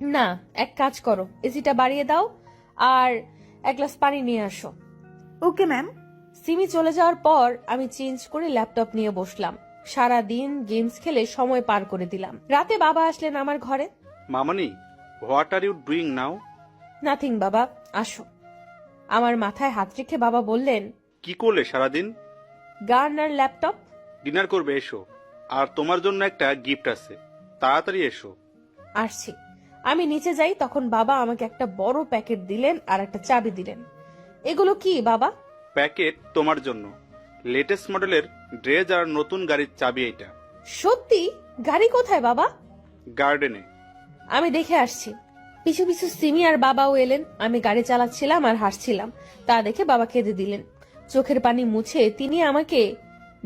না, এক কাজ করো, এসিটা বাড়িয়ে দাও আর এক গ্লাস পানি নিয়ে আসো। Okay ma'am. সিমি চলে যাওয়ার পর আমি চেঞ্জ করে ল্যাপটপ নিয়ে বসলাম। সারা দিন গেমস খেলে সময় পার করে দিলাম। রাতে বাবা আসলেন আমার ঘরে। মামনি, what are you doing now? Nothing বাবা, আসো। আমার মাথায় হাত রেখে বাবা বললেন, কি করলে সারাদিন? গান আর ল্যাপটপ। ডিনার করবে, এসো। আর তোমার জন্য একটা গিফট আছে, তাড়াতাড়ি এসো। আসছি। আমি নিচে যাই, তখন বাবা আমাকে একটা বড় প্যাকেট দিলেন আর একটা চাবি দিলেন। এগুলো কি বাবা? প্যাকেট তোমার জন্য, লেটেস্ট মডেলের ড্রেস আর নতুন গাড়ির চাবি এটা। সত্যি? গাড়ি কোথায় বাবা? গার্ডেনে। আমি দেখে আসছি। পিছু পিছু সিমি আর বাবাও এলেন। আমি গাড়ি চালাচ্ছিলাম আর হাসছিলাম। তা দেখে বাবা কেঁদে দিলেন। চোখের পানি মুছে তিনি আমাকে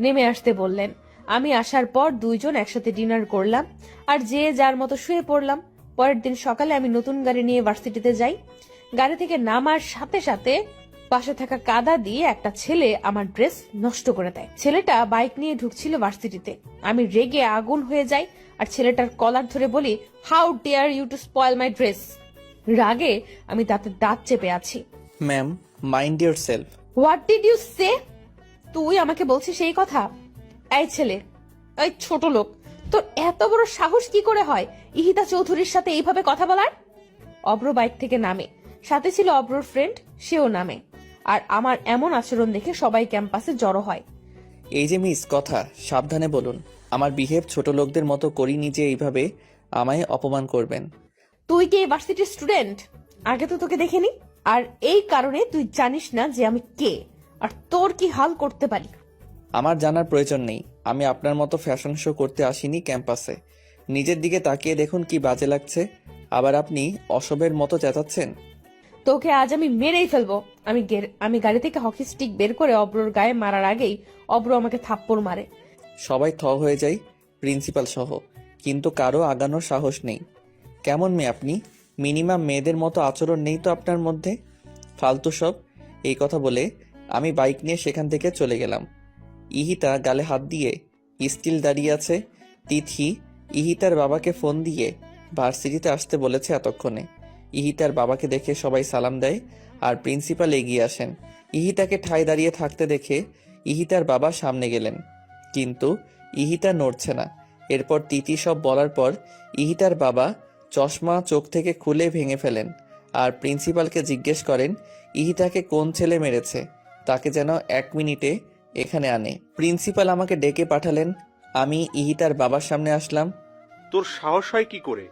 নেমে আসতে বললেন। আমি আসার পর দুইজন একসাথে ডিনার করলাম আর যে যার মতো শুয়ে পড়লাম। পরের দিন সকালে আমি নতুন গাড়ি নিয়ে ভার্সিটিতে যাই। গাড়ি থেকে নামার সাথে সাথে পাশে থাকা কাদা দিয়ে একটা ছেলে আমার ড্রেস নষ্ট করে দেয়। ছেলেটা বাইক নিয়ে ঢুকছিল ভার্সিটিতে। আমি রেগে আগুন হয়ে যাই আর ছেলেটার কলার ধরে বলি, how dare you to spoil my dress. রাগে আমি তাতে দাঁত চেপে আছি। Ma'am, mind yourself. What did you say? তুই আমাকে বলছিস সেই কথা? এই ছেলে, এই ছোট লোক, তোর এত বড় সাহস কি করে হয় ইহিতা চৌধুরীর সাথে এইভাবে কথা বলার? অব্র বাইক থেকে নামে। সাথে ছিল অব্রর ফ্রেন্ড, সেও নামে। আর আমার এমন আচরণ দেখে সবাই ক্যাম্পাসে জড়ো হয়। এই যে মিস, কথা সাবধানে বলুন। আমার বিহেভ ছোট লোকদের মতো করিনি যে এইভাবে আমায় অপমান করবেন। তুই কি ইউনিভার্সিটির স্টুডেন্ট? আগে তো তোকে দেখিনি। আর এই কারণে তুই জানিস না যে আমি কে আর তোর কি হাল করতে পারি। আমার জানার প্রয়োজন নেই। আমি আপনার মতো ফ্যাশন শো করতে আসিনি ক্যাম্পাসে। নিজের দিকে তাকিয়ে দেখুন কি বাজে লাগছে। আবার আপনি অসবের মতো চেঁচাচ্ছেন। তোকে আজ আমি মেরেই ফেলবো। আমি গাড়ি থেকে হকি স্টিক বের করে অব্রর গায়ে মারার আগেই অব্র আমাকে থাপ্পড় মারে। সবাই হয়ে যায়, প্রিন্সিপাল সহ, কিন্তু কারো আগানোর সাহস নেই। কেমন মেয়ে আপনি? মিনিমাম মেয়েদের মতো আচরণ নেই তো আপনার মধ্যে? ফালতু সব। এই কথা বলে আমি বাইক নিয়ে সেখান থেকে চলে গেলাম। ইহিতা গালে হাত দিয়ে স্টিল দাঁড়িয়ে আছে। তিথি ইহিতার বাবাকে ফোন দিয়ে ভার্সিটিতে আসতে বলেছে এতক্ষণে। ইহিতার বাবাকে দেখে সবাই সালাম দেয় আর প্রিন্সিপাল এগিয়ে আসেন। ইহিতাকে ঠায় দাঁড়িয়ে থাকতে দেখে ইহিতার বাবা সামনে গেলেন, কিন্তু ইহিতা নড়ছে না। এরপর তিথি সব বলার পর ইহিতার বাবা চশমা চোখ থেকে খুলে ভেঙে ফেলেন আর প্রিন্সিপালকে জিজ্ঞেস করেন ইহিতাকে কোন ছেলে মেরেছে, তাকে যেন 1 মিনিটে এখানে আনে। প্রিন্সিপাল আমাকে ডেকে পাঠালেন। আমি ইহিতার বাবার সামনে আসলাম। তোর সাহস হয় কি করে